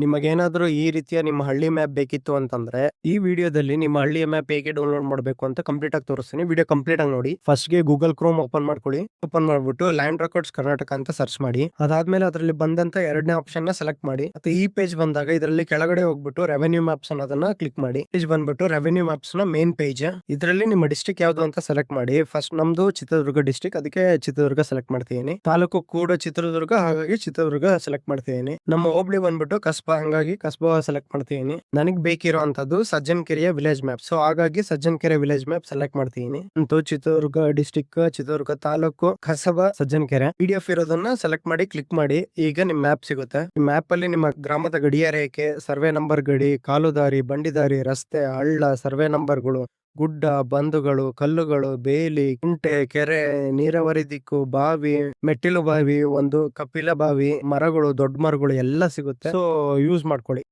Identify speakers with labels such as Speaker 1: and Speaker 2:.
Speaker 1: ನಿಮಗೇನಾದ್ರೂ ಈ ರೀತಿಯ ನಿಮ್ಮ ಹಳ್ಳಿ ಮ್ಯಾಪ್ ಬೇಕಿತ್ತು ಅಂತಂದ್ರೆ ಈ ವಿಡಿಯೋದಲ್ಲಿ ನಿಮ್ಮ ಹಳ್ಳಿಯ ಮ್ಯಾಪ್ ಹೇಗೆ ಡೌನ್ಲೋಡ್ ಮಾಡಬೇಕು ಅಂತ ಕಂಪ್ಲೀಟ್ ಆಗಿ ತೋರಿಸ್ತೀನಿ. ವಿಡಿಯೋ ಕಂಪ್ಲೀಟ್ ಆಗಿ ನೋಡಿ. ಫಸ್ಟ್ ಗೆ ಗೂಗಲ್ ಕ್ರೋಮ್ ಓಪನ್ ಮಾಡ್ಕೊಳ್ಳಿ. ಓಪನ್ ಮಾಡ್ಬಿಟ್ಟು ಲ್ಯಾಂಡ್ ರೆಕಾರ್ಡ್ಸ್ ಕರ್ನಾಟಕ ಅಂತ ಸರ್ಚ್ ಮಾಡಿ. ಅದಾದ್ಮೇಲೆ ಅದರಲ್ಲಿ ಬಂದಂತ ಎರಡನೇ ಆಪ್ಷನ್ ನ ಸೆಲೆಕ್ಟ್ ಮಾಡಿ. ಮತ್ತೆ ಈ ಪೇಜ್ ಬಂದಾಗ ಇದರಲ್ಲಿ ಕೆಳಗಡೆ ಹೋಗ್ಬಿಟ್ಟು ರೆವೆನ್ಯೂ ಮ್ಯಾಪ್ಸ್ ಅನ್ನೋದನ್ನ ಕ್ಲಿಕ್ ಮಾಡಿ. ಪೇಜ್ ಬಂದ್ಬಿಟ್ಟು ರೆವೆನ್ಯೂ ಮ್ಯಾಪ್ಸ್ ನ ಮೇನ್ ಪೇಜ್. ಇದರಲ್ಲಿ ನಿಮ್ಮ ಡಿಸ್ಟ್ರಿಕ್ಟ್ ಯಾವ್ದು ಅಂತ ಸೆಲೆಕ್ಟ್ ಮಾಡಿ. ಫಸ್ಟ್ ನಮ್ದು ಚಿತ್ರದುರ್ಗ ಡಿಸ್ಟ್ರಿಕ್ಟ್, ಅದಕ್ಕೆ ಚಿತ್ರದುರ್ಗ ಸೆಲೆಕ್ಟ್ ಮಾಡ್ತೀನಿ. ತಾಲೂಕು ಕೂಡ ಚಿತ್ರದುರ್ಗ, ಹಾಗಾಗಿ ಚಿತ್ರದುರ್ಗ ಸೆಲೆಕ್ಟ್ ಮಾಡ್ತೀನಿ. ನಮ್ಮ ಹೋಬಳಿ ಬಂದ್ಬಿಟ್ಟು ಕಸ್ಬಾ, ಹಂಗಾಗಿ ಕಸ್ಬಾ ಸೆಲೆಕ್ಟ್ ಮಾಡ್ತೀನಿ. ನನಗೆ ಬೇಕಿರೋ ಅಂತದ್ದು ಸಜ್ಜನಕೆರೆಯ ವಿಲೇಜ್ ಮ್ಯಾಪ್, ಸೊ ಹಾಗಾಗಿ ಸಜ್ಜನಕೆರೆ ವಿಲೇಜ್ ಮ್ಯಾಪ್ ಸೆಲೆಕ್ಟ್ ಮಾಡ್ತೀನಿ. ಅಂತೂ ಚಿತ್ರದುರ್ಗ ಡಿಸ್ಟಿಕ್, ಚಿತ್ರದುರ್ಗ ತಾಲೂಕು, ಕಸಬಾ, ಸಜ್ಜನಕೆರೆ PDF ಇರೋದನ್ನ ಸೆಲೆಕ್ಟ್ ಮಾಡಿ ಕ್ಲಿಕ್ ಮಾಡಿ. ಈಗ ನಿಮ್ ಮ್ಯಾಪ್ ಸಿಗುತ್ತೆ. ಮ್ಯಾಪ್ ಅಲ್ಲಿ ನಿಮ್ಮ ಗ್ರಾಮದ ಗಡಿಯ ರೇಖೆ, ಸರ್ವೆ ನಂಬರ್ ಗಡಿ, ಕಾಲುದಾರಿ, ಬಂಡಿದಾರಿ, ರಸ್ತೆ, ಹಳ್ಳ, ಸರ್ವೆ ನಂಬರ್ಗಳು, ಗುಡ್ಡ, ಬಂದುಗಳು, ಕಲ್ಲುಗಳು, ಬೇಲಿ, ಕುಂಟೆ, ಕೆರೆ, ನೀರಾವರಿ ದಿಕ್ಕು, ಬಾವಿ, ಮೆಟ್ಟಿಲು ಬಾವಿ, ಒಂದು ಕಪಿಲ ಬಾವಿ, ಮರಗಳು, ದೊಡ್ಡ ಮರಗಳು ಎಲ್ಲ ಸಿಗುತ್ತೆ. ಸೊ ಯೂಸ್ ಮಾಡ್ಕೊಳ್ಳಿ.